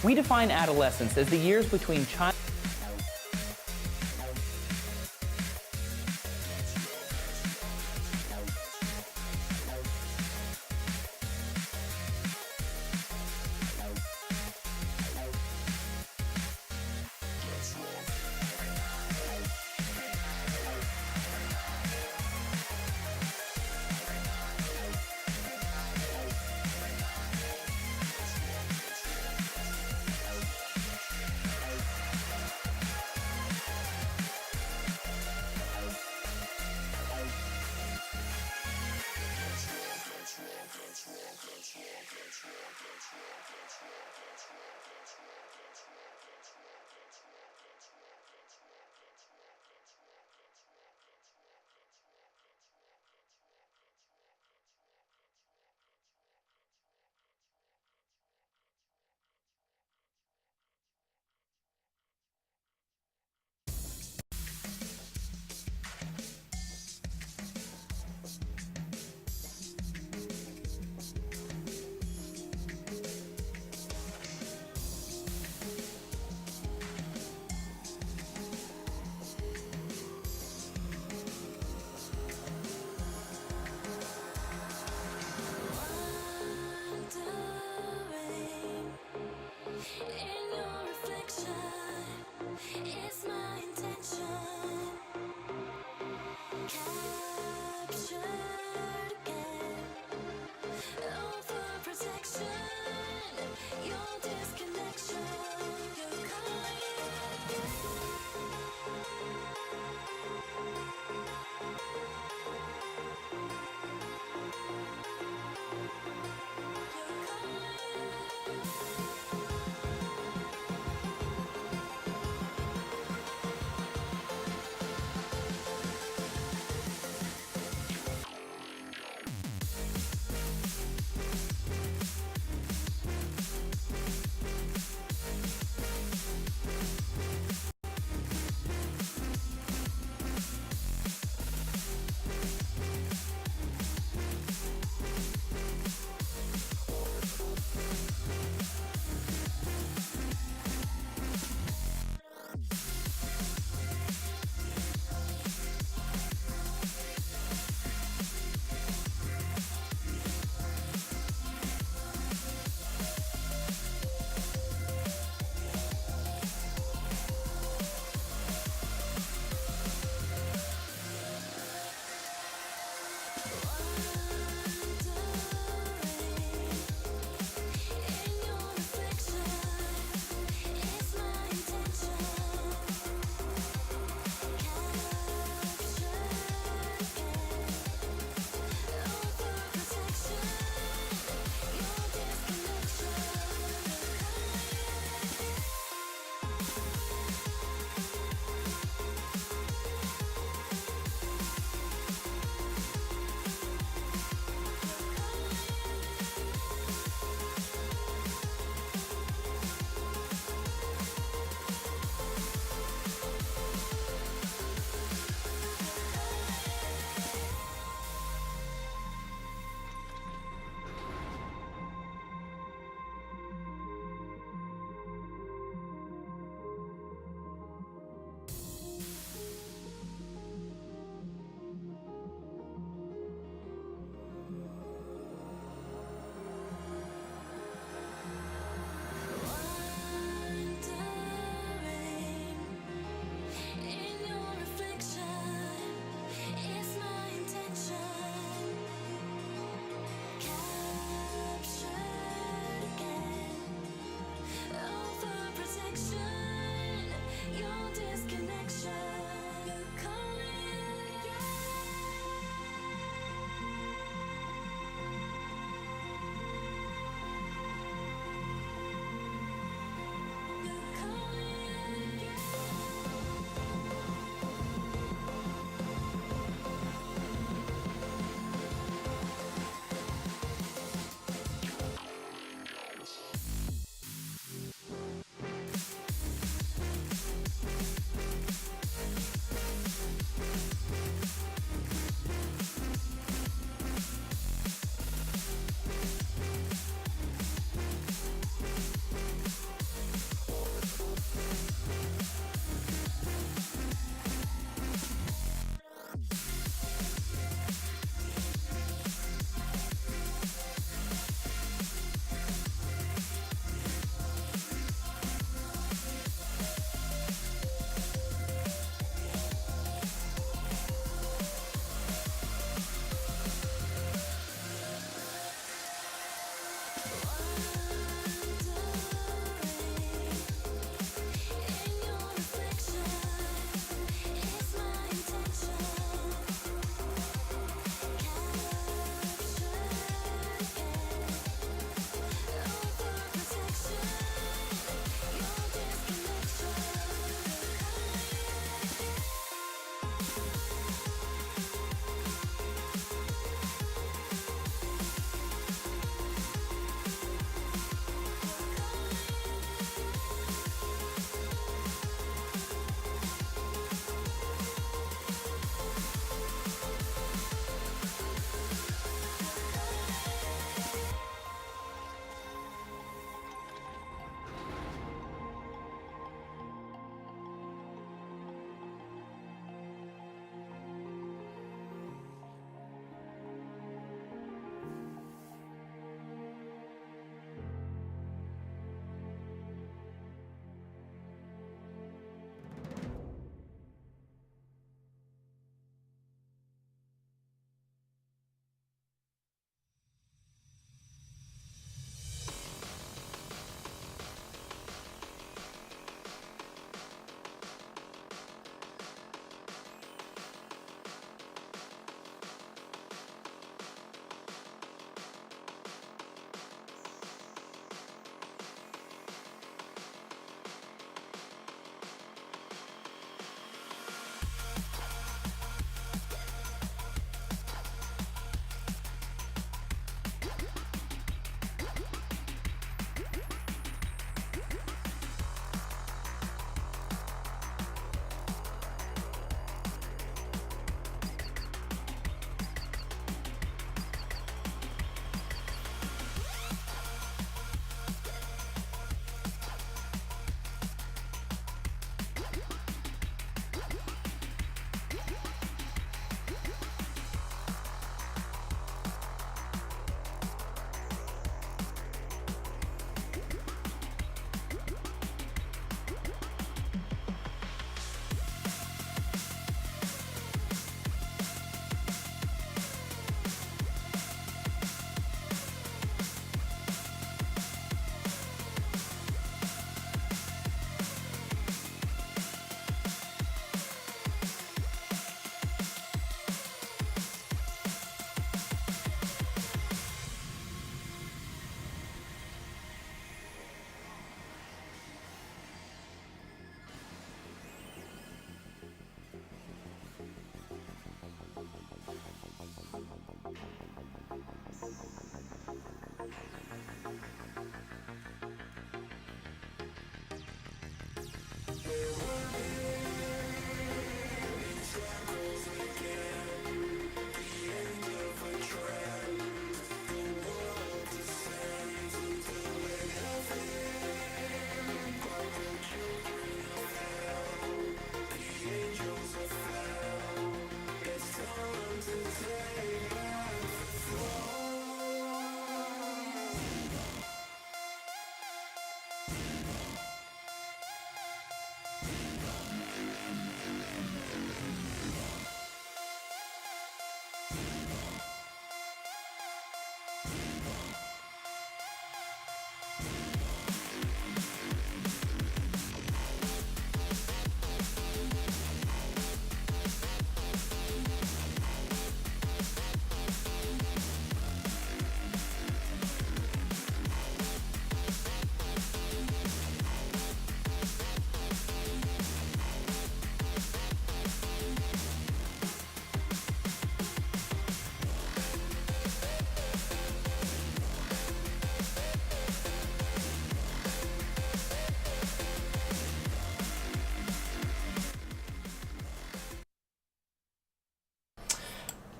We define adolescence as the years between child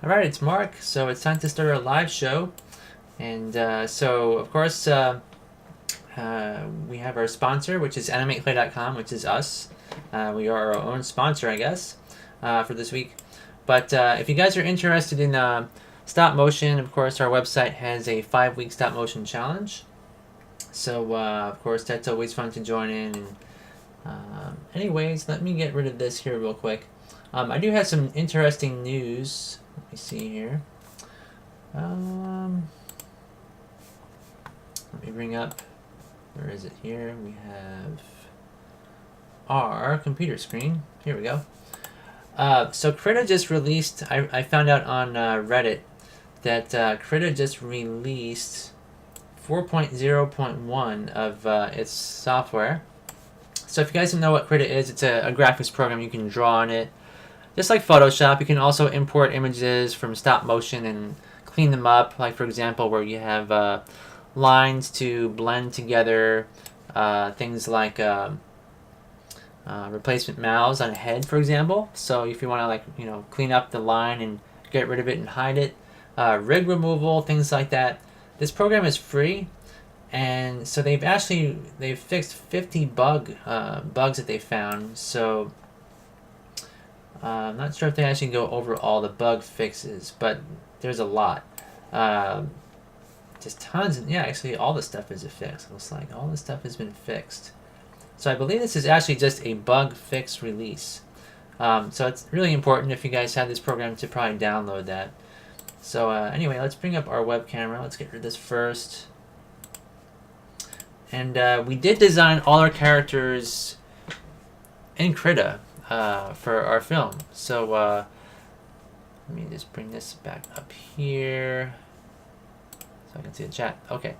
Alright, it's Mark, so it's time to start our live show. And so, of course, we have our sponsor, which is animateclay.com, which is us. We are our own sponsor, I guess, for this week. But if you guys are interested in stop motion, of course, our website has a 5-week stop motion challenge. So, of course, that's always fun to join in. And, anyways, let me get rid of this here real quick. I do have some interesting news. Let me see here. Let me bring up, where is it here? We have our computer screen. Here we go. So Krita just released, I found out on Reddit that Krita just released 4.0.1 of its software. So if you guys don't know what Krita is, it's a graphics program. You can draw on it. Just like Photoshop, you can also import images from stop motion and clean them up. Like, for example, where you have lines to blend together, things like replacement mouths on a head, for example. So if you want to, clean up the line and get rid of it and hide it, rig removal, things like that. This program is free, and so they've fixed 50 bugs that they found. So I'm not sure if they actually go over all the bug fixes, but there's a lot. Just tons. Yeah, actually, all the stuff is fixed. It looks like all the stuff has been fixed. So I believe this is actually just a bug fix release. So it's really important if you guys have this program to probably download that. So anyway, let's bring up our web camera. Let's get rid of this first. And we did design all our characters in Krita for our film. So let me just bring this back up here so I can see the chat. Okay.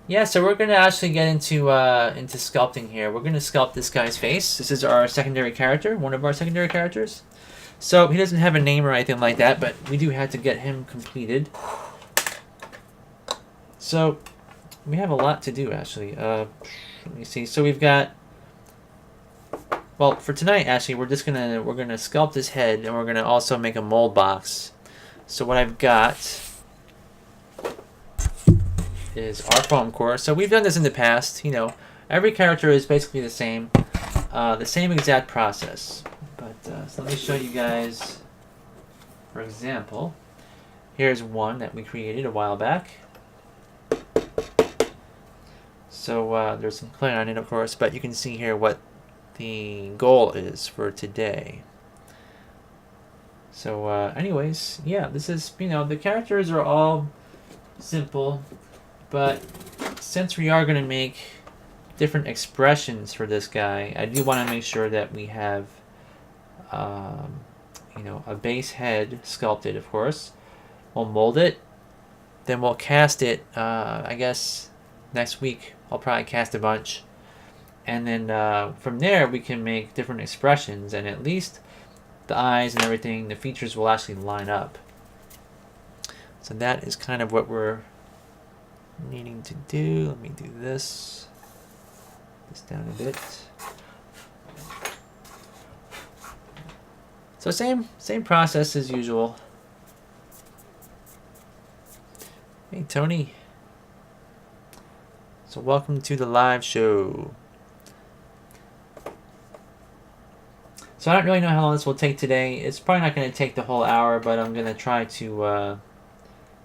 Yeah, so we're going to actually get into sculpting here. We're going to sculpt this guy's face. This is our secondary character, one of our secondary characters. So he doesn't have a name or anything like that, but we do have to get him completed. So we have a lot to do, actually. Let me see. So we've got, well, for tonight, actually, we're gonna sculpt his head, and we're gonna also make a mold box. So what I've got is our foam core. So we've done this in the past. Every character is basically the same exact process. But so let me show you guys. For example, here's one that we created a while back. So there's some clay on it, of course, but you can see here what the goal is for today. So anyways, yeah, this is, the characters are all simple, but since we are going to make different expressions for this guy, I do want to make sure that we have a base head sculpted, of course. We'll mold it, then we'll cast it, I guess next week. I'll probably cast a bunch, and then from there we can make different expressions, and at least the eyes and everything, the features will actually line up. So that is kind of what we're needing to do. Let me do this down a bit. So same process as usual. Hey Tony. So welcome to the live show. So I don't really know how long this will take today. It's probably not going to take the whole hour, but I'm going to try to,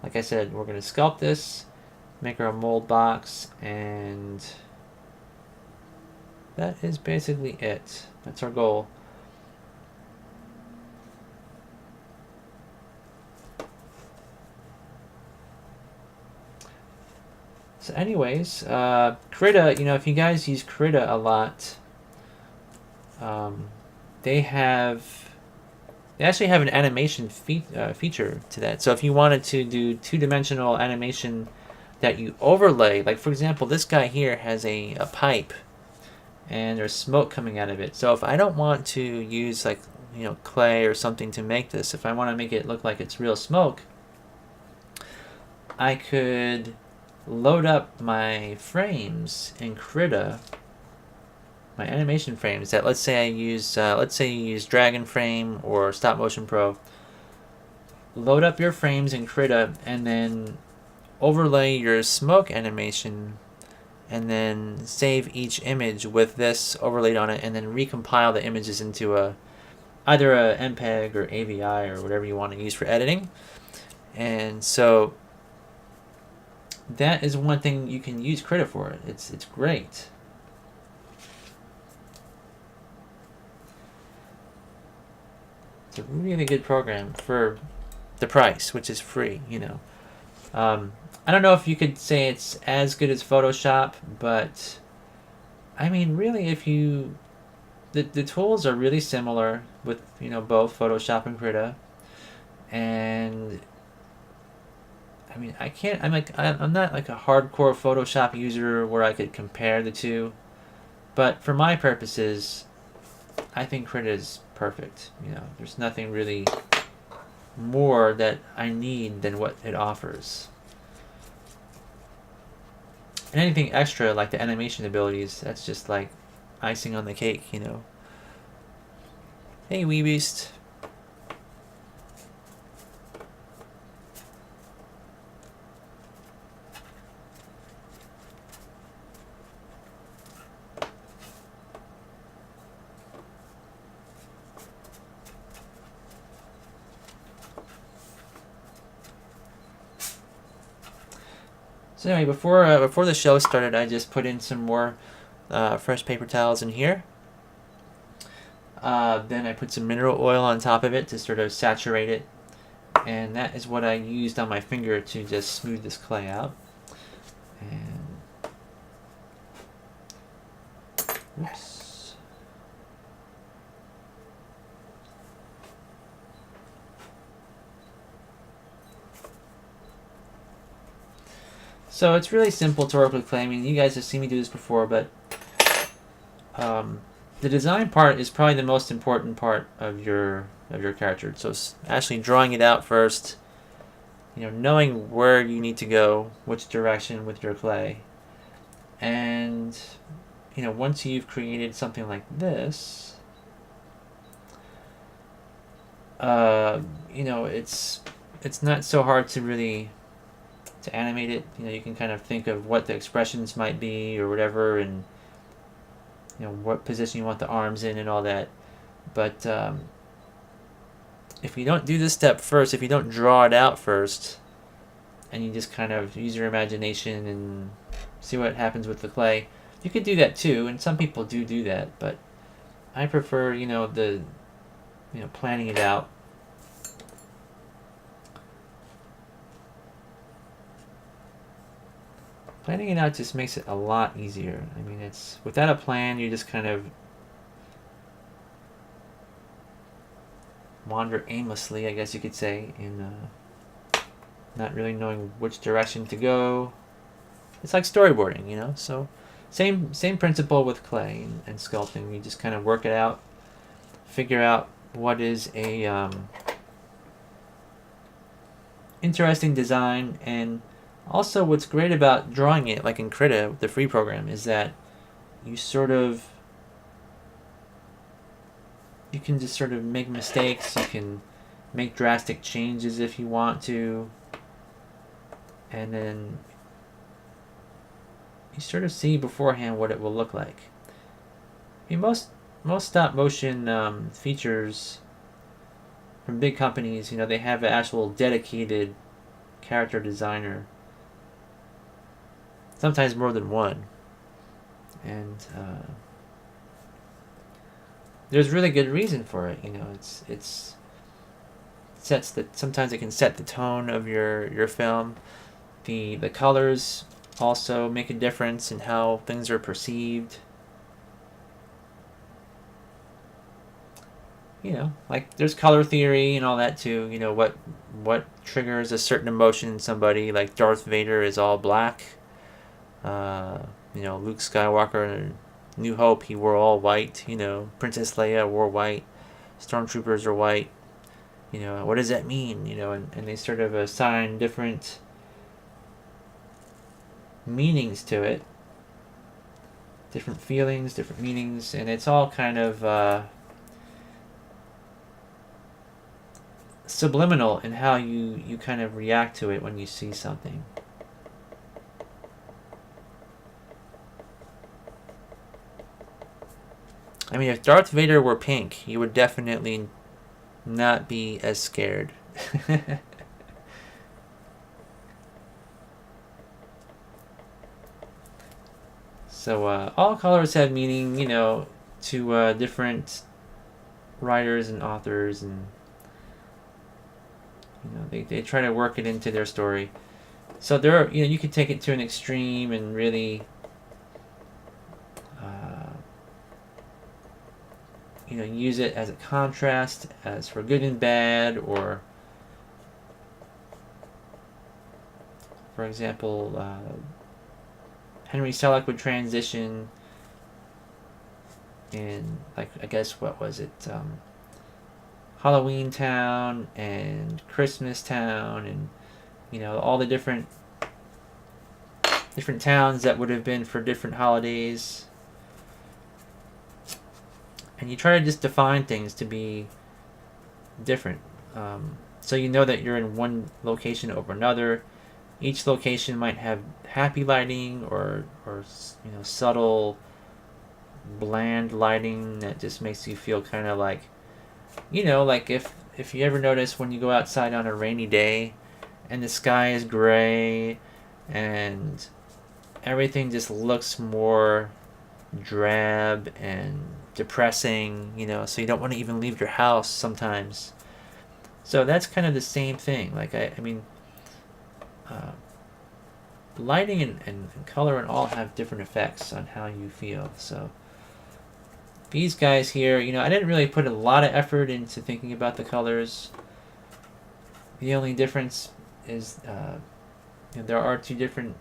like I said, we're going to sculpt this, make our mold box, and that is basically it. That's our goal. So anyways, Krita, if you guys use Krita a lot, they actually have an animation feature to that. So if you wanted to do two-dimensional animation that you overlay, like for example, this guy here has a pipe, and there's smoke coming out of it. So if I don't want to use clay or something to make this, if I want to make it look like it's real smoke, I could load up my frames in Krita my animation frames that let's say you use Dragon Frame or Stop Motion Pro. Load up your frames in Krita and then overlay your smoke animation and then save each image with this overlaid on it and then recompile the images into either a MPEG or AVI or whatever you want to use for editing. And so that is one thing you can use Krita for. It's great. It's a really good program for the price, which is free, you know. I don't know if you could say it's as good as Photoshop, but I mean, really, if you the tools are really similar with, you know, both Photoshop and Krita, and I mean, I'm not like a hardcore Photoshop user where I could compare the two, but for my purposes, I think Krita is perfect. You know, there's nothing really more that I need than what it offers. And anything extra, like the animation abilities, that's just like icing on the cake, you know. Hey, Wee Beast. So anyway, before the show started, I just put in some more fresh paper towels in here. Then I put some mineral oil on top of it to sort of saturate it, and that is what I used on my finger to just smooth this clay out. And oops. So it's really simple to work with clay. I mean, you guys have seen me do this before, but the design part is probably the most important part of your character. So actually drawing it out first, you know, knowing where you need to go, which direction with your clay, and you know, once you've created something like this, you know, it's not so hard to really to animate it. You know, you can kind of think of what the expressions might be or whatever, and you know what position you want the arms in and all that. But if you don't do this step first, if you don't draw it out first, and you just kind of use your imagination and see what happens with the clay, you could do that too, and some people do that. But I prefer, you know, planning it out. Planning it out just makes it a lot easier. I mean, it's without a plan, you just kind of wander aimlessly, I guess you could say, in not really knowing which direction to go. It's like storyboarding, you know. So same principle with clay and sculpting. You just kind of work it out, figure out what is a interesting design. And also, what's great about drawing it, like in Krita, the free program, is that you can just sort of make mistakes. You can make drastic changes if you want to, and then you sort of see beforehand what it will look like. I mean, most stop motion features from big companies, you know, they have an actual dedicated character designer. Sometimes more than one, and there's really good reason for it. You know, it's sets that sometimes it can set the tone of your film. The colors also make a difference in how things are perceived. You know, like there's color theory and all that too. You know, what triggers a certain emotion in somebody. Like Darth Vader is all black. You know, Luke Skywalker in New Hope, he wore all white. You know, Princess Leia wore white. Stormtroopers are white. You know, what does that mean? You know, and they sort of assign different meanings to it. different feelings, different meanings, and it's all kind of subliminal in how you kind of react to it when you see something. I mean, if Darth Vader were pink, you would definitely not be as scared. So all colors have meaning, you know, to different writers and authors, and you know they try to work it into their story. So there are, you know, you could take it to an extreme and really you know, use it as a contrast, as for good and bad, or for example, Henry Selick would transition in, like, I guess, what was it, Halloween Town and Christmas Town, and you know, all the different towns that would have been for different holidays. And you try to just define things to be different, so you know that you're in one location over another. Each location might have happy lighting, or you know, subtle, bland lighting that just makes you feel kind of like, you know, like if you ever notice when you go outside on a rainy day and the sky is gray and everything just looks more drab and depressing, you know, so you don't want to even leave your house sometimes. So that's kind of the same thing. Like, I mean, lighting and color and all have different effects on how you feel. So these guys here, you know, I didn't really put a lot of effort into thinking about the colors. The only difference is you know, there are two different,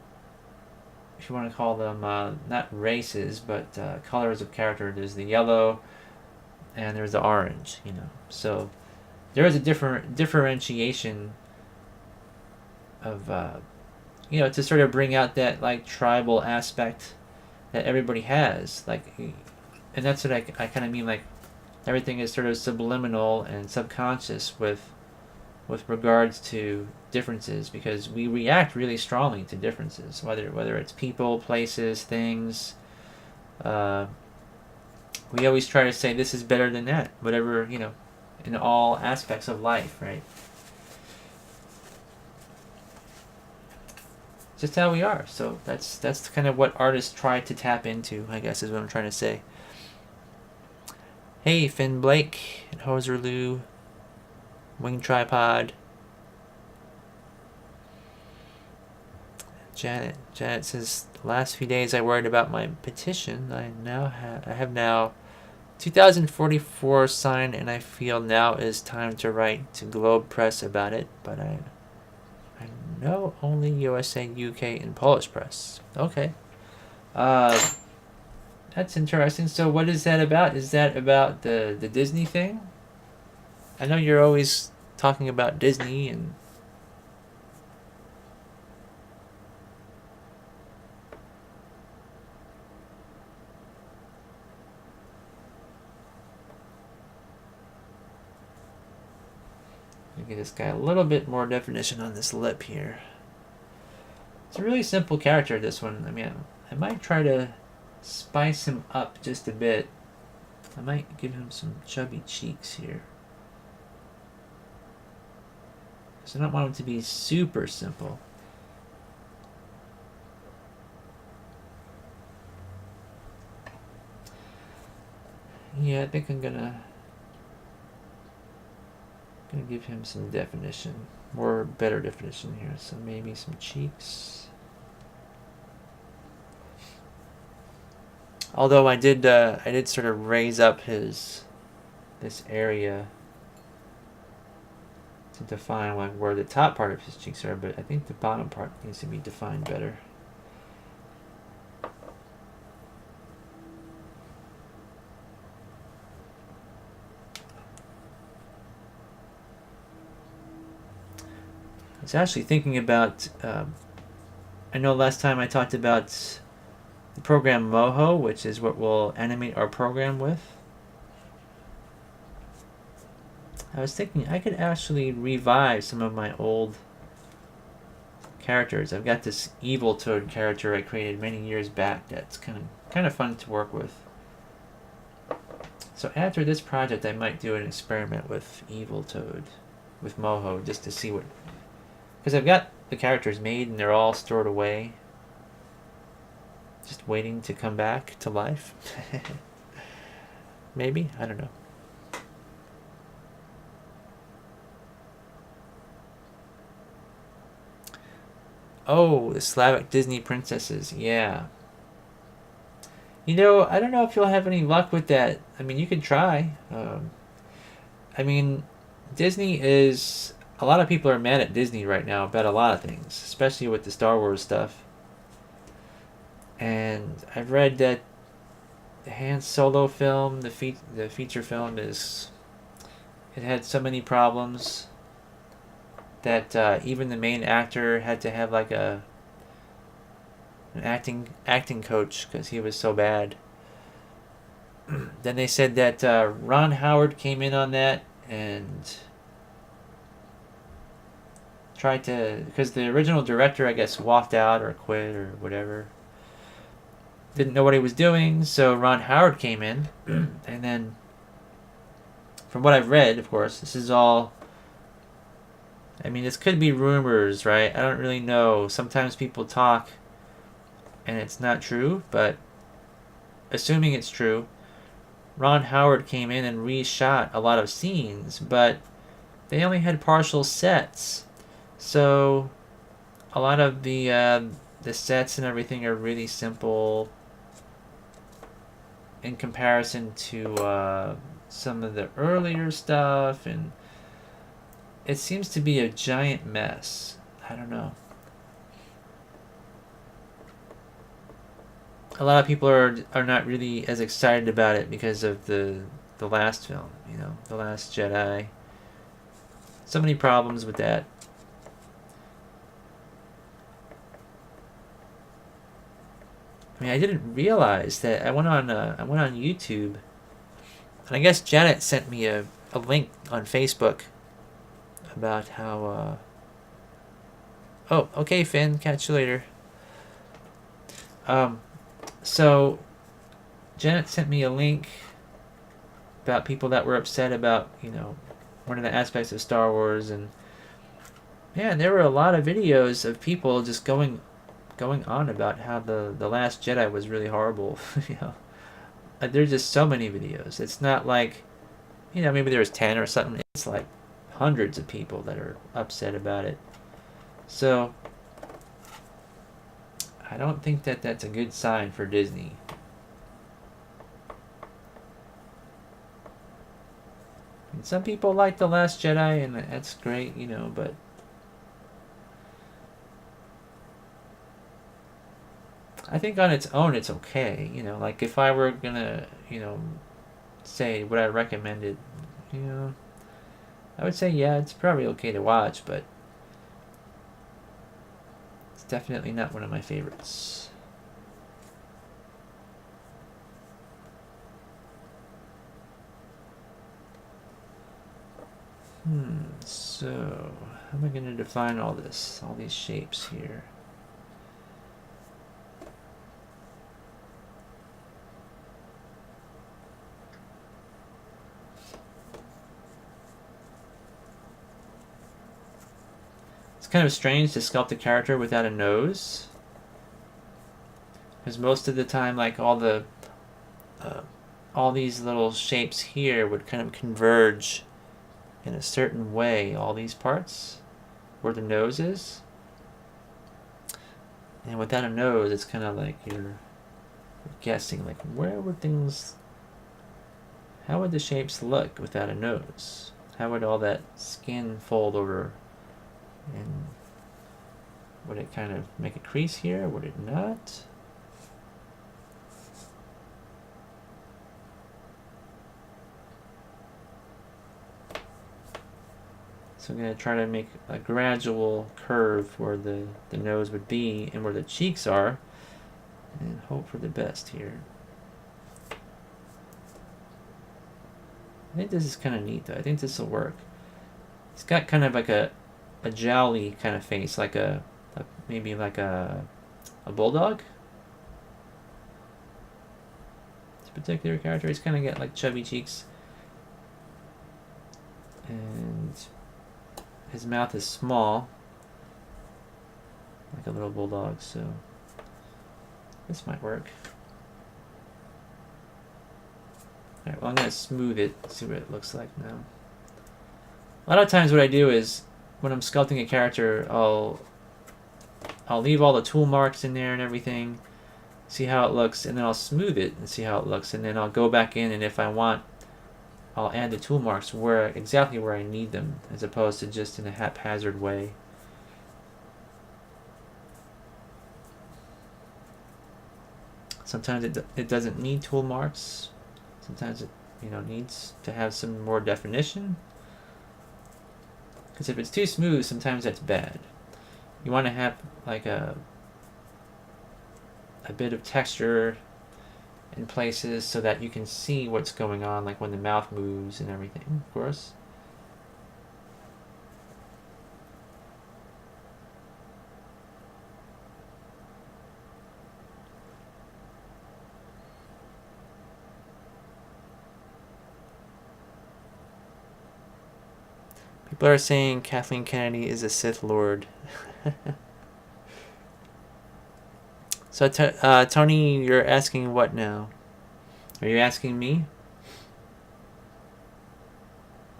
if you want to call them not races, but colors of character. There's the yellow and there's the orange, you know. So there is a different differentiation of you know, to sort of bring out that like tribal aspect that everybody has, like, and that's what I kind of mean, like everything is sort of subliminal and subconscious with regards to differences, because we react really strongly to differences, whether it's people, places, things. We always try to say this is better than that, whatever, you know, in all aspects of life, right? Just how we are. So that's kind of what artists try to tap into, I guess, is what I'm trying to say. Hey, Finn Blake and Hoser Lou, Wing Tripod. Janet says, the last few days I worried about my petition. I have now 2044 signed, and I feel now is time to write to Globe Press about it, but I know only USA, UK, and Polish press. Okay. That's interesting. So what is that about? Is that about the Disney thing? I know you're always talking about Disney and... Give this guy a little bit more definition on this lip here. It's a really simple character, this one. I mean, I might try to spice him up just a bit. I might give him some chubby cheeks here, because I don't want him to be super simple. Yeah, I think I'm gonna give him some definition, more better definition here. So maybe some cheeks. Although I did sort of raise up this area to define like where the top part of his cheeks are, but I think the bottom part needs to be defined better. I was actually thinking about, I know last time I talked about the program Moho, which is what we'll animate our program with. I was thinking I could actually revive some of my old characters. I've got this Evil Toad character I created many years back that's kind of fun to work with. So after this project, I might do an experiment with Evil Toad, with Moho, just to see what... Because I've got the characters made and they're all stored away, just waiting to come back to life. Maybe? I don't know. Oh, the Slavic Disney princesses. Yeah. You know, I don't know if you'll have any luck with that. I mean, you could try. I mean, Disney is... A lot of people are mad at Disney right now about a lot of things, especially with the Star Wars stuff. And I've read that the Han Solo film, the feature film, it had so many problems that even the main actor had to have like an acting coach because he was so bad. Then they said that Ron Howard came in on that and tried to, because the original director, I guess, walked out or quit or whatever. Didn't know what he was doing, so Ron Howard came in. And then, from what I've read, of course, this is all... I mean, this could be rumors, right? I don't really know. Sometimes people talk and it's not true, but assuming it's true, Ron Howard came in and reshot a lot of scenes, but they only had partial sets. So a lot of the sets and everything are really simple in comparison to some of the earlier stuff, and it seems to be a giant mess. I don't know. A lot of people are not really as excited about it because of the last film, you know, The Last Jedi. So many problems with that. I mean, I didn't realize that. I went on YouTube, and I guess Janet sent me a link on Facebook about how oh, okay, Finn, catch you later. So Janet sent me a link about people that were upset about, you know, one of the aspects of Star Wars, and man, there were a lot of videos of people just going on about how the Last Jedi was really horrible. You know, there's just so many videos. It's not like, you know, maybe there was 10 or something. It's like hundreds of people that are upset about it. So I don't think that that's a good sign for Disney. And some people like The Last Jedi, and that's great, you know, but I think on its own it's okay, you know, like if I were gonna, you know, say what I recommended, you know, I would say, yeah, it's probably okay to watch, but it's definitely not one of my favorites. So how am I going to define all this, all these shapes here? It's kind of strange to sculpt a character without a nose, because most of the time, like all these little shapes here would kind of converge in a certain way, all these parts where the nose is. And without a nose, it's kind of like you're guessing, like, where would things... How would the shapes look without a nose? How would all that skin fold over? And would it kind of make a crease here? Would it not? So I'm going to try to make a gradual curve where the nose would be and where the cheeks are. And hope for the best here. I think this is kind of neat though. I think this will work. It's got kind of like a jowly kind of face, like maybe like a bulldog. This particular character, he's kind of got like chubby cheeks, and his mouth is small, like a little bulldog. So this might work. Alright, well, I'm going to smooth it, see what it looks like now. A lot of times what I do is, when I'm sculpting a character, I'll leave all the tool marks in there and everything, see how it looks, and then I'll smooth it and see how it looks, and then I'll go back in, and if I want, I'll add the tool marks exactly where I need them, as opposed to just in a haphazard way. Sometimes it doesn't need tool marks. Sometimes it needs to have some more definition. Because if it's too smooth, sometimes that's bad. You want to have like a bit of texture in places so that you can see what's going on, like when the mouth moves and everything, of course. People are saying Kathleen Kennedy is a Sith Lord. So, Tony, you're asking what now? Are you asking me?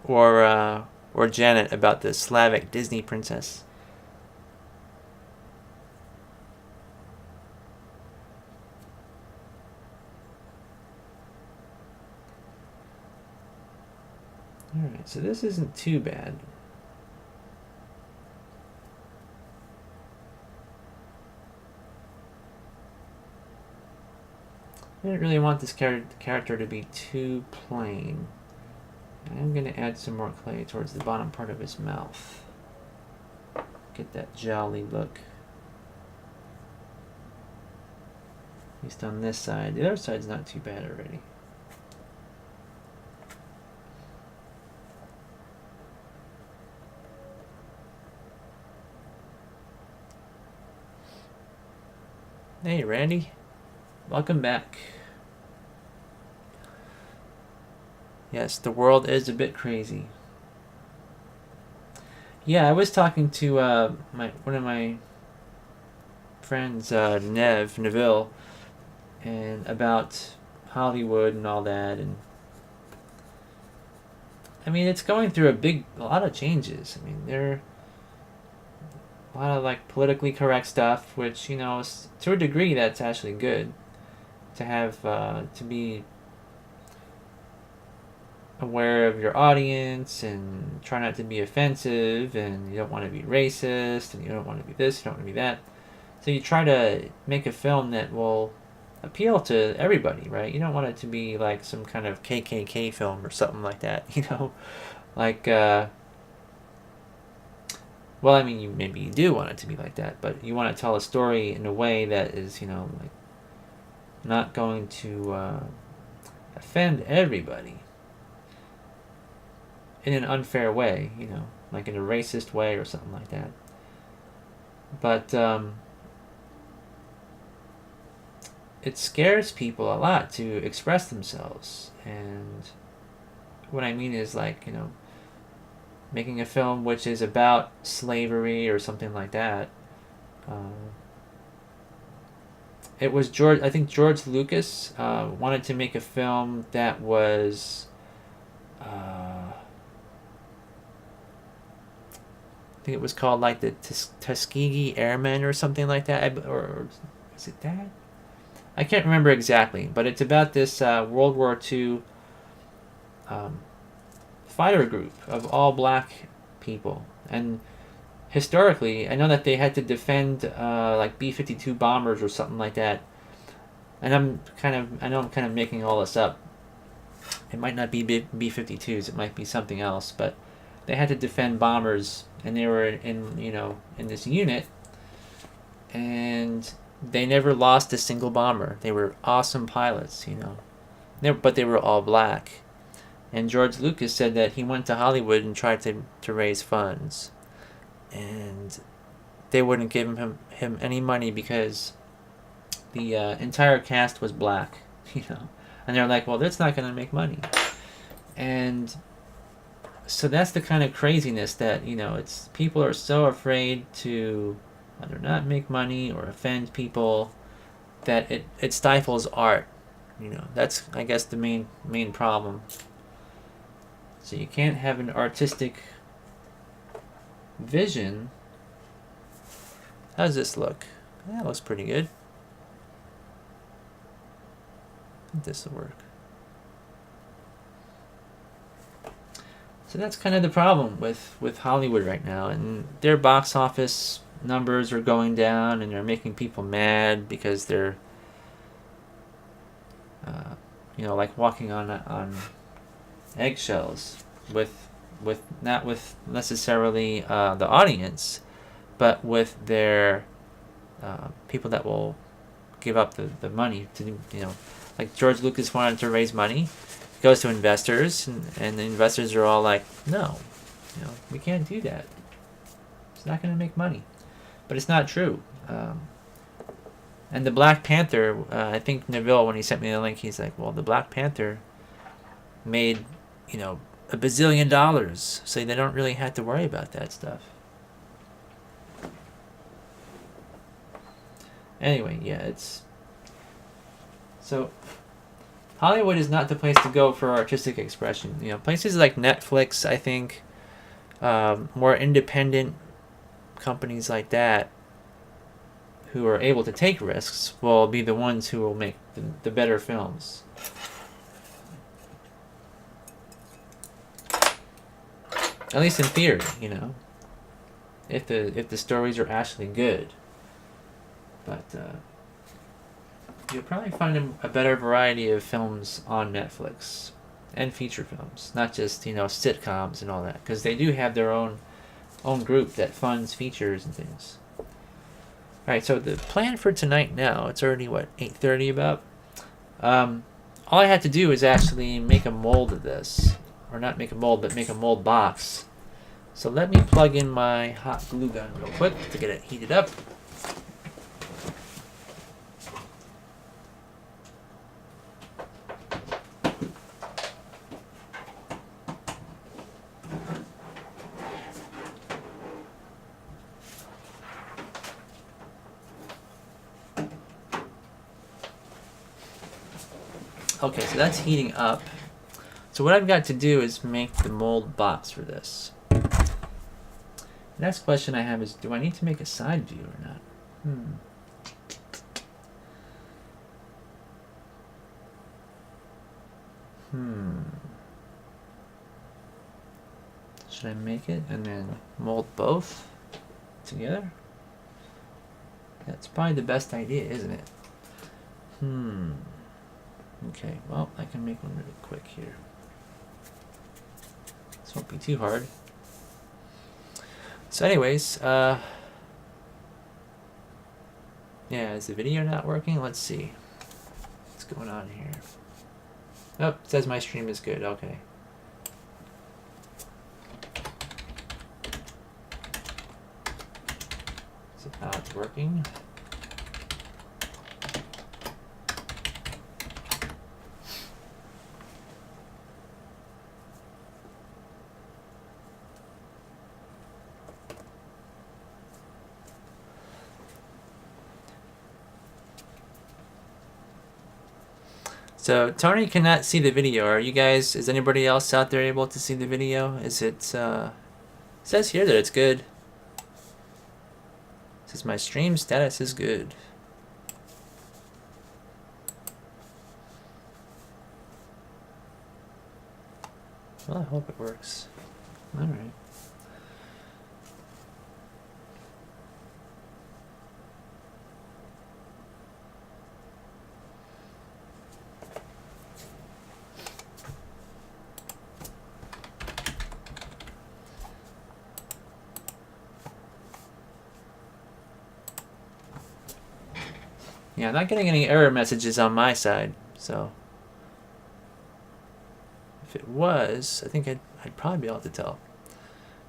Or Janet about the Slavic Disney princess? Alright, so this isn't too bad. I didn't really want this character to be too plain. I'm going to add some more clay towards the bottom part of his mouth. Get that jolly look. At least on this side. The other side's not too bad already. Hey, Randy. Welcome back. Yes, the world is a bit crazy. Yeah, I was talking to one of my friends, Neville, and about Hollywood and all that, and I mean, it's going through a lot of changes. I mean, there a lot of like politically correct stuff, which to a degree that's actually good to have, to be aware of your audience and try not to be offensive, and you don't want to be racist, and you don't want to be this, you don't want to be that. So you try to make a film that will appeal to everybody, right? You don't want it to be like some kind of KKK film or something like that, like well, I mean, maybe you do want it to be like that, but you want to tell a story in a way that is, like not going to offend everybody in an unfair way, like in a racist way or something like that. But it scares people a lot to express themselves, and what I mean is like, making a film which is about slavery or something like that. It was I think George Lucas wanted to make a film that was, I think it was called like the Tuskegee Airmen or something like that, or is it that? I can't remember exactly, but it's about this World War II fighter group of all black people, and historically I know that they had to defend like B-52 bombers or something like that, and I know I'm kind of making all this up. It might not be B-52s, it might be something else, but they had to defend bombers, and they were in this unit, and they never lost a single bomber. They were awesome pilots, you know. But they were all black. And George Lucas said that he went to Hollywood and tried to raise funds. And they wouldn't give him any money because the entire cast was black, you know. And they're like, well, that's not going to make money. And so that's the kind of craziness that, you know, it's people are so afraid to either not make money or offend people that it stifles art. You know, that's, I guess, the main problem. So you can't have an artistic vision. How does this look? That looks pretty good. I think this will work. So that's kind of the problem with Hollywood right now, and their box office numbers are going down, and they're making people mad because they're, you know, like walking on eggshells with not with necessarily the audience, but with their people that will give up the money to, you know, like George Lucas wanted to raise money. Goes to investors, and the investors are all like, no, you know, we can't do that. It's not going to make money. But it's not true. And the Black Panther, I think Neville, when he sent me the link, he's like, well, the Black Panther made, you know, $1 bazillion, so they don't really have to worry about that stuff. Anyway, yeah, it's... So... Hollywood is not the place to go for artistic expression. You know, places like Netflix, I think, more independent companies like that, who are able to take risks, will be the ones who will make the better films. At least in theory, you know, if the stories are actually good. But you'll probably find a better variety of films on Netflix and feature films, not just, you know, sitcoms and all that, because they do have their own group that funds features and things. All right, so the plan for tonight now, it's already what, 8:30 about. All I had to do is actually make a mold of this, or not make a mold, but make a mold box. So let me plug in my hot glue gun real quick to get it heated up. Okay, so that's heating up. So what I've got to do is make the mold box for this. The next question I have is, do I need to make a side view or not? Should I make it and then mold both together? That's probably the best idea, isn't it? Okay, well, I can make one really quick here. This won't be too hard. So anyways, yeah, is the video not working? Let's see. What's going on here? Oh, it says my stream is good. Okay. So now it's working. So Tony cannot see the video. Are you guys? Is anybody else out there able to see the video? Is it? It says here that it's good. It says my stream status is good. Well, I hope it works. All right. Yeah, I'm not getting any error messages on my side, so if it was, I think I'd probably be able to tell.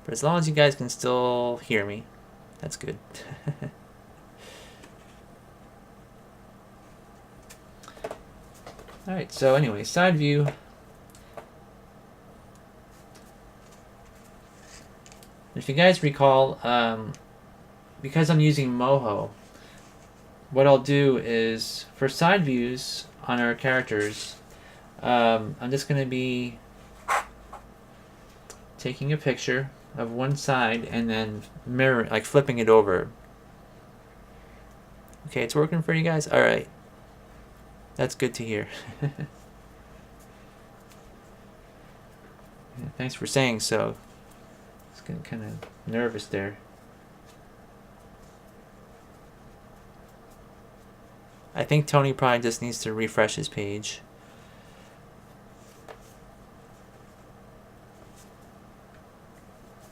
But as long as you guys can still hear me, that's good. Alright, so anyway, side view. If you guys recall, because I'm using Moho, what I'll do is, for side views on our characters, I'm just going to be taking a picture of one side and then like flipping it over. Okay, it's working for you guys? Alright. That's good to hear. Yeah, thanks for saying so. It's getting kind of nervous there. I think Tony probably just needs to refresh his page.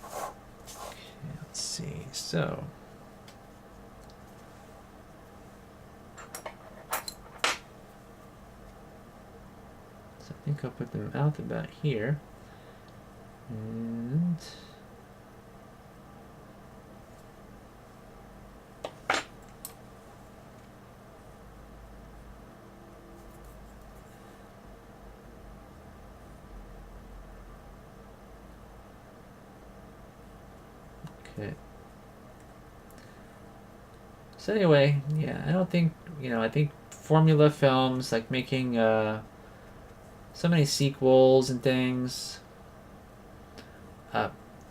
Okay, let's see. So I think I'll put them out about here. And okay. So anyway, yeah, I don't think, I think formula films, like making so many sequels and things.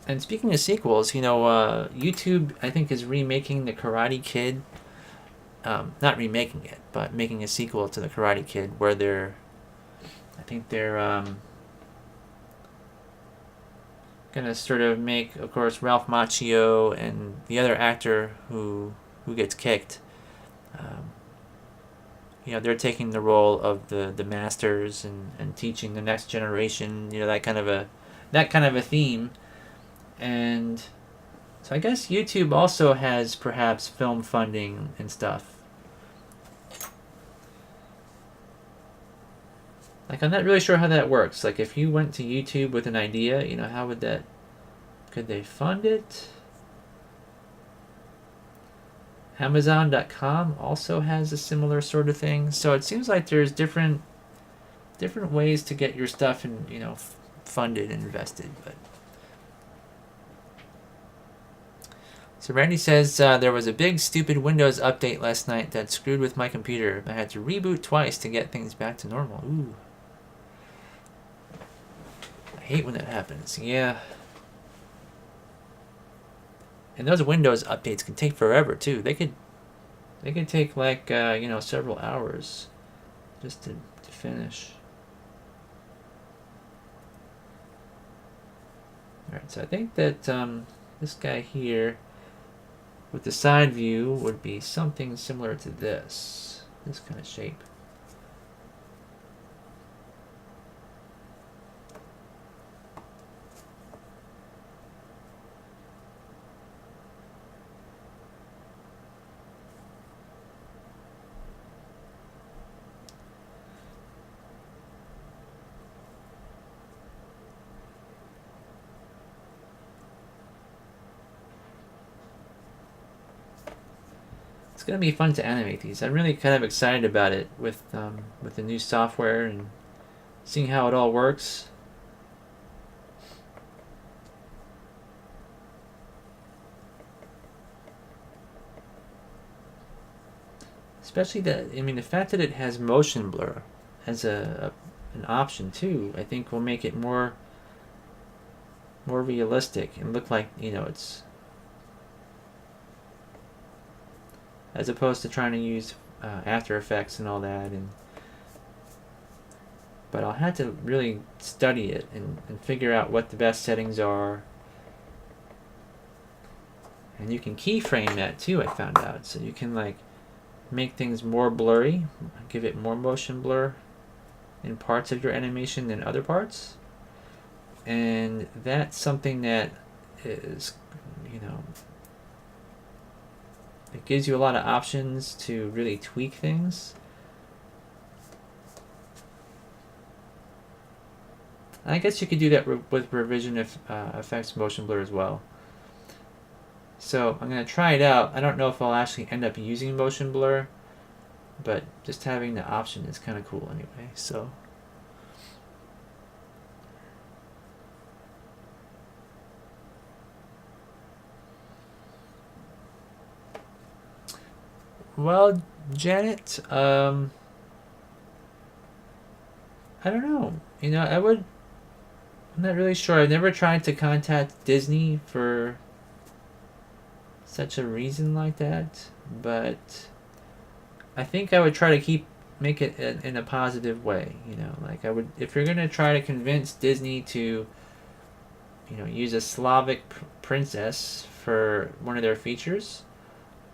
And speaking of sequels, YouTube, I think, is remaking The Karate Kid. Not remaking it, but making a sequel to The Karate Kid, where they're gonna sort of make, of course, Ralph Macchio and the other actor who gets kicked. They're taking the role of the masters and teaching the next generation. That kind of a theme. And so I guess YouTube also has perhaps film funding and stuff. Like, I'm not really sure how that works. Like, if you went to YouTube with an idea, how would that... Could they fund it? Amazon.com also has a similar sort of thing. So it seems like there's different ways to get your stuff and, funded and invested. But so Randy says, there was a big stupid Windows update last night that screwed with my computer. I had to reboot twice to get things back to normal. Ooh. I hate when that happens. Yeah. And those Windows updates can take forever too. They could take like several hours just to finish. Alright, so I think that this guy here with the side view would be something similar to this kind of shape. It's gonna be fun to animate these. I'm really kind of excited about it with the new software and seeing how it all works. Especially the fact that it has motion blur as an option too, I think will make it more realistic and look like it's, as opposed to trying to use After Effects and all that. But I'll have to really study it and figure out what the best settings are. And you can keyframe that too, I found out. So you can like make things more blurry, give it more motion blur in parts of your animation than other parts. And that's something that is, It gives you a lot of options to really tweak things. I guess you could do that with revision effects motion blur as well. So I'm going to try it out. I don't know if I'll actually end up using motion blur, but just having the option is kind of cool anyway. So well, Janet, I don't know. I'm not really sure. I've never tried to contact Disney for such a reason like that, but I think I would try to make it in a positive way. Like I would, if you're gonna try to convince Disney to, use a Slavic princess for one of their features,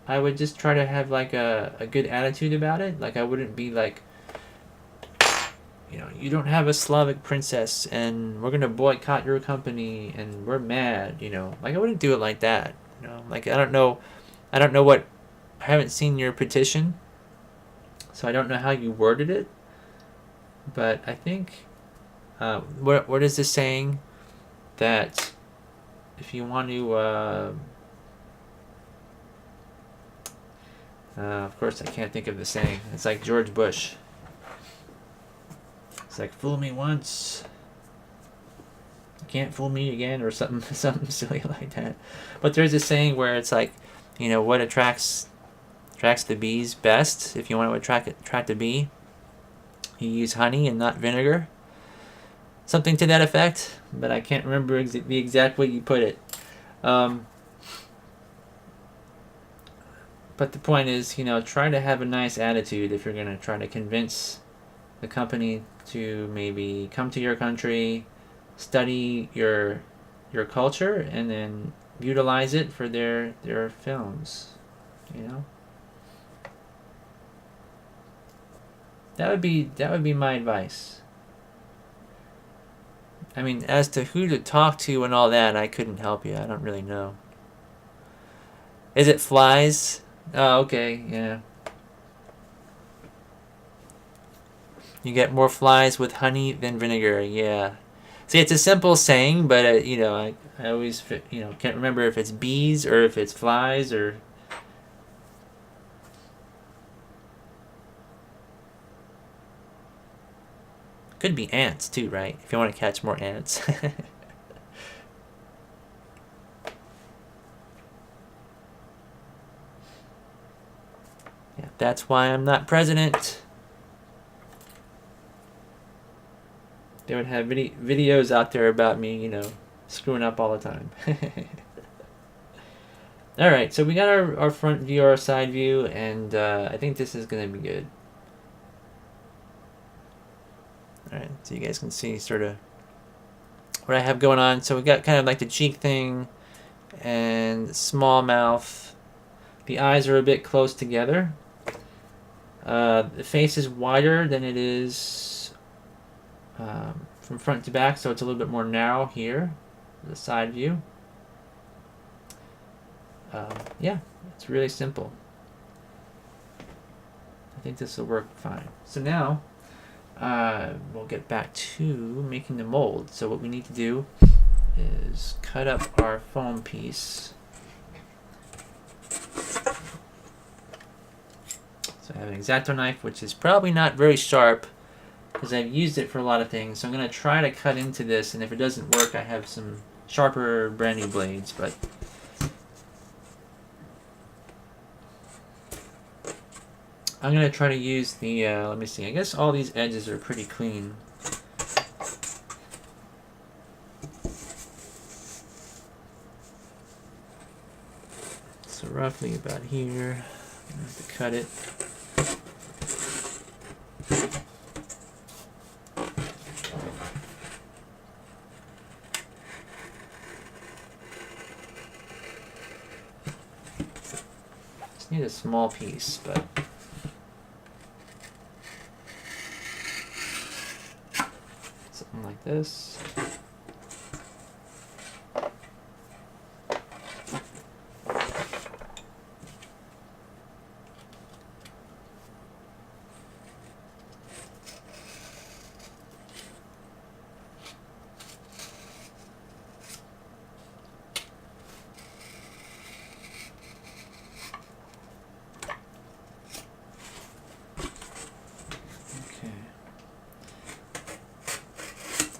I would just try to have like a good attitude about it. Like I wouldn't be like, you don't have a Slavic princess and we're gonna boycott your company and we're mad. Like I wouldn't do it like that. Like I don't know what. I haven't seen your petition, so I don't know how you worded it. But I think, what is this saying? That if you want to, of course I can't think of the saying. It's like George Bush. It's like, fool me once, you can't fool me again, or something silly like that. But there's a saying where it's like, what attracts the bees best. If you want to attract a bee, you use honey and not vinegar. Something to that effect, but I can't remember the exact way you put it. But the point is, try to have a nice attitude if you're going to try to convince the company to maybe come to your country, study your culture, and then utilize it for their films. That would be my advice. I mean, as to who to talk to and all that, I couldn't help you. I don't really know. Is it flies? Oh, okay, yeah. You get more flies with honey than vinegar, yeah. See, it's a simple saying, but I always can't remember if it's bees or if it's flies or. Could be ants too, right? If you want to catch more ants. Yeah, that's why I'm not president. They would have videos out there about me, screwing up all the time. Alright, so we got our front view, our side view, and I think this is going to be good. Alright, so you guys can see sort of what I have going on. So we got kind of like the cheek thing and small mouth. The eyes are a bit close together. The face is wider than it is from front to back, so it's a little bit more narrow here, the side view. Yeah, it's really simple. I think this will work fine. So now we'll get back to making the mold. So what we need to do is cut up our foam piece. So I have an X-Acto knife, which is probably not very sharp because I've used it for a lot of things. So I'm going to try to cut into this, and if it doesn't work, I have some sharper brand new blades. But I'm going to try to use the, let me see, I guess all these edges are pretty clean. So roughly about here, I'm going to have to cut it. Just need a small piece, but something like this.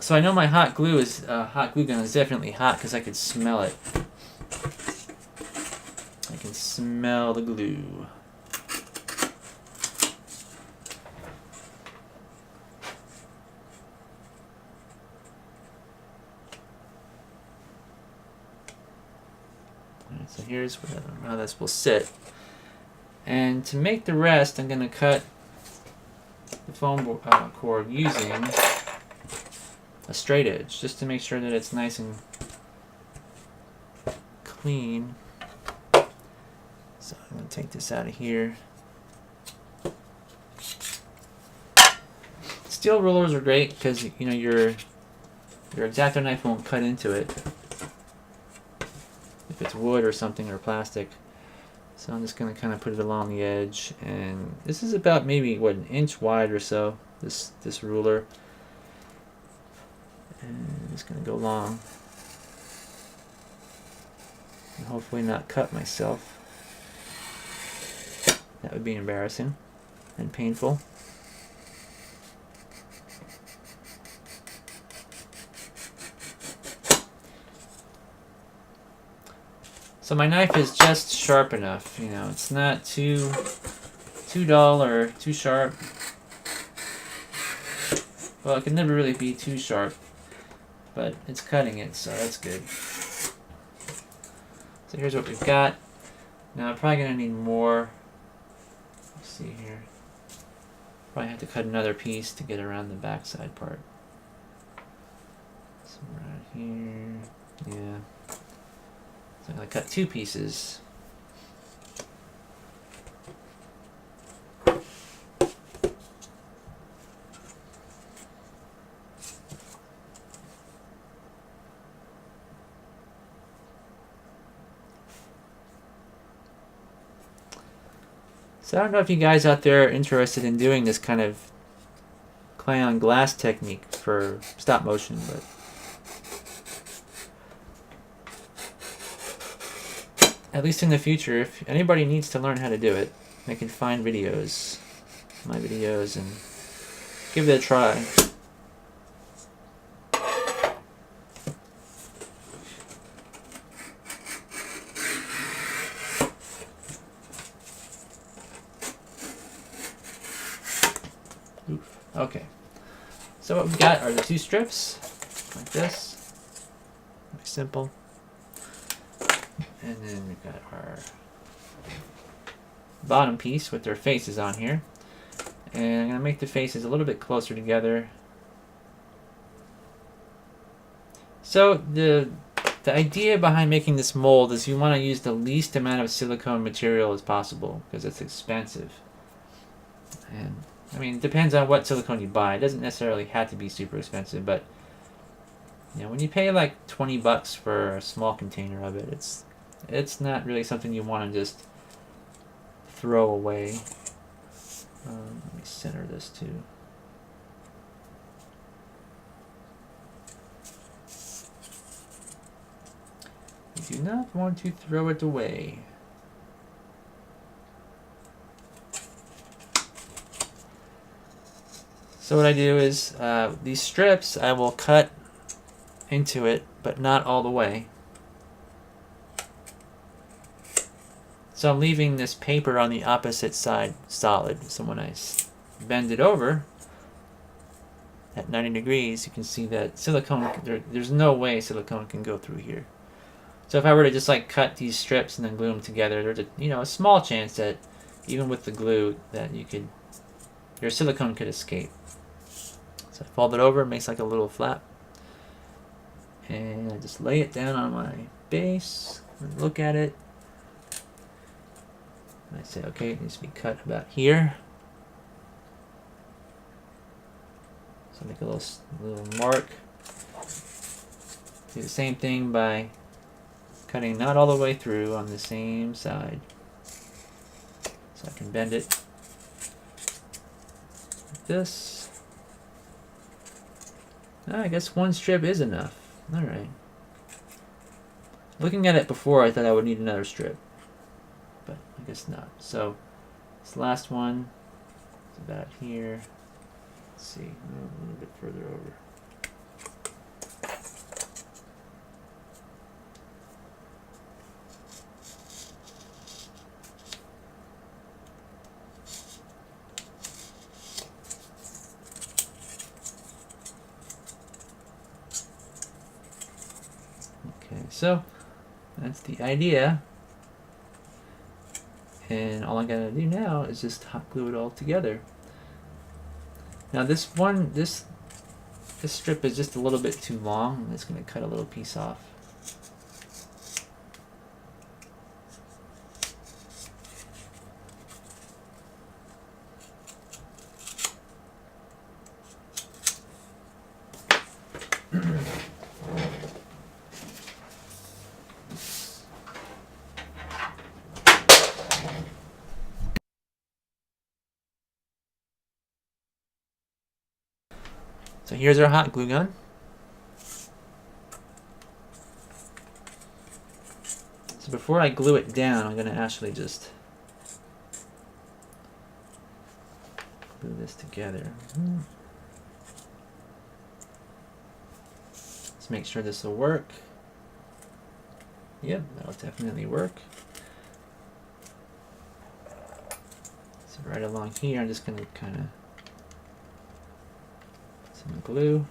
So I know my hot glue gun is definitely hot because I could smell it. I can smell the glue. Alright, so here's how this will sit. And to make the rest, I'm going to cut the foam cord using a straight edge, just to make sure that it's nice and clean. So I'm going to take this out of here. Steel rulers are great because your X-Acto knife won't cut into it if it's wood or something or plastic. So I'm just going to kind of put it along the edge, and this is about maybe an inch wide or so, this ruler. And I'm just going to go long and hopefully not cut myself. That would be embarrassing and painful. So my knife is just sharp enough, it's not too dull or too sharp. Well, it can never really be too sharp, but it's cutting it, so that's good. So here's what we've got. Now I'm probably going to need more. Let's see here. Probably have to cut another piece to get around the backside part. So right here, yeah. So I'm going to cut two pieces. So I don't know if you guys out there are interested in doing this kind of clay on glass technique for stop motion, but at least in the future, if anybody needs to learn how to do it, they can find videos, my videos, and give it a try. Oof. Okay, so what we've got are the two strips, like this, very simple. And then we've got our bottom piece with their faces on here. And I'm going to make the faces a little bit closer together. So the idea behind making this mold is you want to use the least amount of silicone material as possible because it's expensive. And I mean, it depends on what silicone you buy. It doesn't necessarily have to be super expensive, but when you pay like $20 for a small container of it, it's not really something you want to just throw away. Let me center this too. You do not want to throw it away. So what I do is these strips I will cut into it, but not all the way. So I'm leaving this paper on the opposite side solid. So when I bend it over at 90 degrees, you can see that silicone, there's no way silicone can go through here. So if I were to just like cut these strips and then glue them together, there's a small chance that even with the glue that your silicone could escape. So I fold it over, it makes like a little flap. And I just lay it down on my base and look at it. And I say, okay, it needs to be cut about here. So make a little mark. Do the same thing by cutting not all the way through on the same side. So I can bend it like this. I guess one strip is enough. Alright. Looking at it before, I thought I would need another strip. But I guess not. So this last one is about here. Let's see, a little bit further over. so that's the idea. And all I gotta do now is just hot glue it all together. Now this strip is just a little bit too long. I'm just gonna cut a little piece off. So here's our hot glue gun. So before I glue it down, I'm going to actually just glue this together. Let's make sure this will work. Yep, that'll definitely work. So right along here, I'm just going to kind of some glue.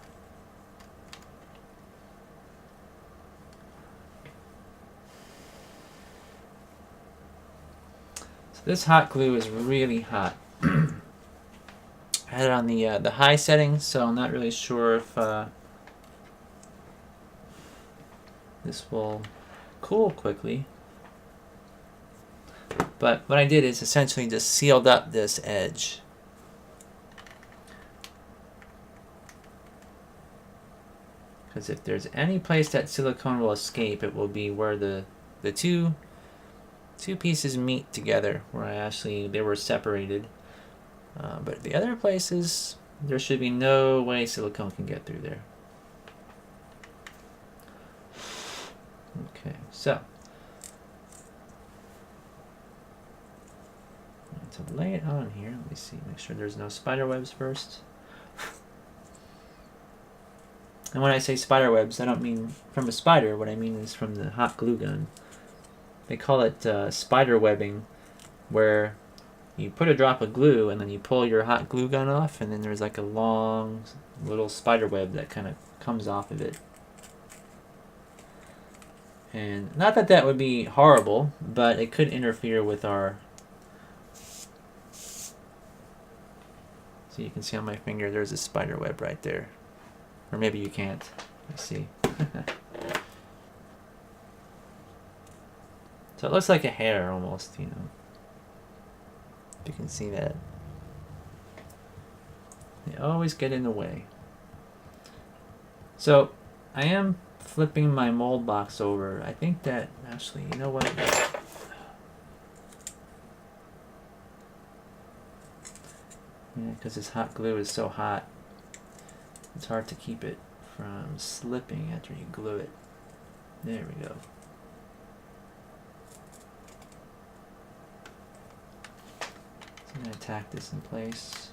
So this hot glue is really hot. I had it on the high setting, so I'm not really sure if this will cool quickly. But what I did is essentially just sealed up this edge. Because if there's any place that silicone will escape, it will be where the two pieces meet together, where they were separated. But the other places, there should be no way silicone can get through there. Okay, so to lay it on here, let me see, make sure there's no spider webs first. And when I say spider webs, I don't mean from a spider. What I mean is from the hot glue gun. They call it spider webbing, where you put a drop of glue and then you pull your hot glue gun off, and then there's like a long little spider web that kind of comes off of it. And not that that would be horrible, but it could interfere with our... So you can see on my finger there's a spider web right there. Or maybe you can't. Let's see. So it looks like a hair almost, you know. If you can see that. They always get in the way. So I am flipping my mold box over. I think that actually, you know what? Yeah, because this hot glue is so hot. It's hard to keep it from slipping after you glue it. There we go. So I'm going to tack this in place.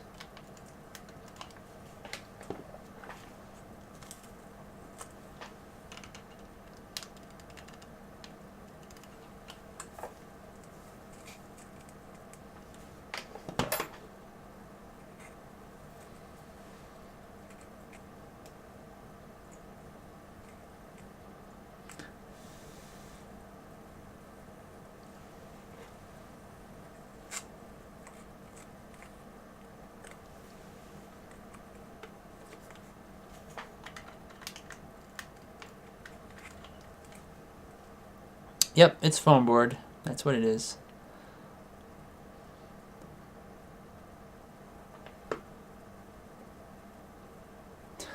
Yep, it's foam board. That's what it is.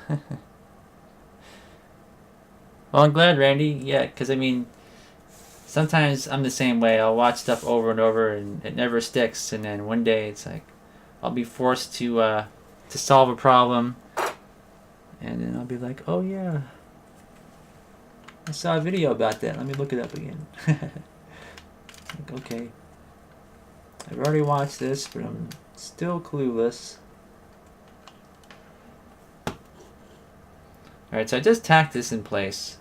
Well, I'm glad, Randy. Yeah, because I mean, sometimes I'm the same way. I'll watch stuff over and over, and it never sticks. And then one day, it's like I'll be forced to solve a problem, and then I'll be like, "Oh yeah, I saw a video about that. Let me look it up again." Like, okay, I've already watched this, but I'm still clueless. Alright, so I just tacked this in place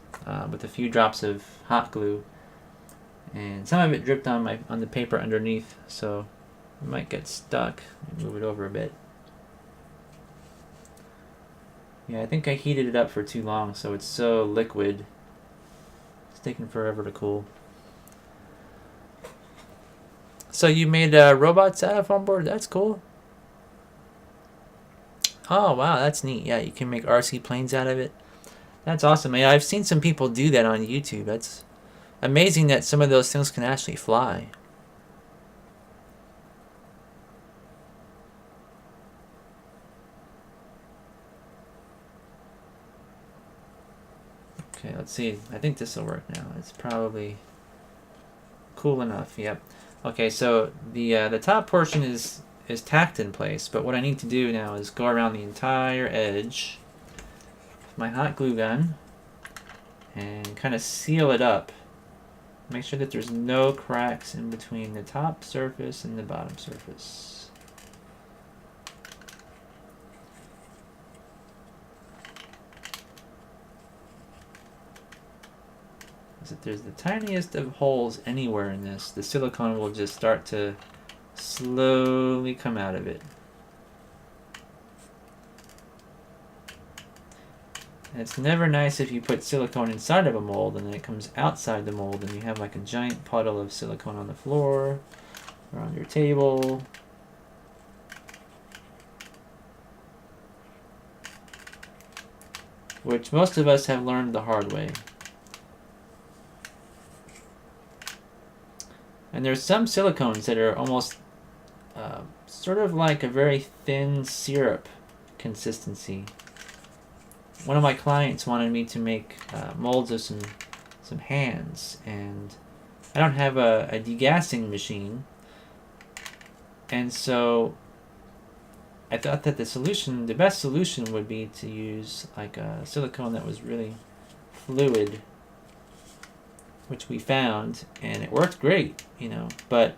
with a few drops of hot glue, and some of it dripped on the paper underneath, so it might get stuck. Move it over a bit. Yeah, I think I heated it up for too long, so it's so liquid. It's taking forever to cool. So you made robots out of foam board? That's cool. Oh, wow, that's neat. Yeah, you can make RC planes out of it. That's awesome. Yeah, I've seen some people do that on YouTube. That's amazing that some of those things can actually fly. Okay, let's see. I think this will work now. It's probably cool enough. Yep. Okay, so the top portion is tacked in place, but what I need to do now is go around the entire edge with my hot glue gun and kind of seal it up. Make sure that there's no cracks in between the top surface and the bottom surface. If there's the tiniest of holes anywhere in this, the silicone will just start to slowly come out of it. And it's never nice if you put silicone inside of a mold and then it comes outside the mold and you have like a giant puddle of silicone on the floor or on your table. Which most of us have learned the hard way. And there's some silicones that are almost sort of like a very thin syrup consistency. One of my clients wanted me to make molds of some hands, and I don't have a degassing machine, and so I thought that the best solution would be to use like a silicone that was really fluid, which we found, and it worked great, you know, but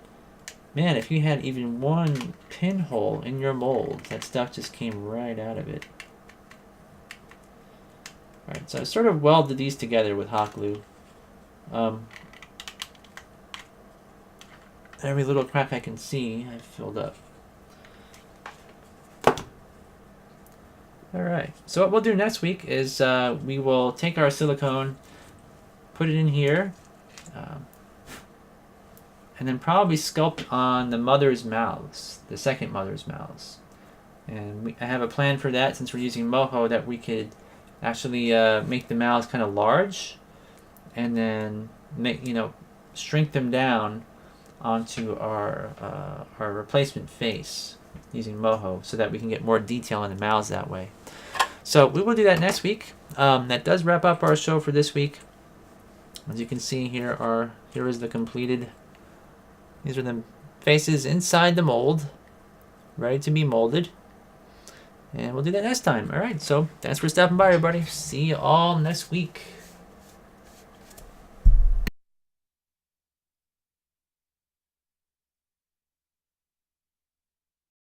man, if you had even one pinhole in your mold, that stuff just came right out of it. Alright, so I sort of welded these together with hot glue. Every little crack I can see, I've filled up. Alright, so what we'll do next week is we will take our silicone, put it in here, and then probably sculpt on the mother's mouths, the second mother's mouths. And I have a plan for that, since we're using moho, that we could actually make the mouths kind of large, and then shrink them down onto our replacement face using moho, so that we can get more detail in the mouths that way. So we will do that next week. That does wrap up our show for this week. As you can see here is the completed. These are the faces inside the mold, ready to be molded. And we'll do that next time. All right, so thanks for stopping by, everybody. See you all next week.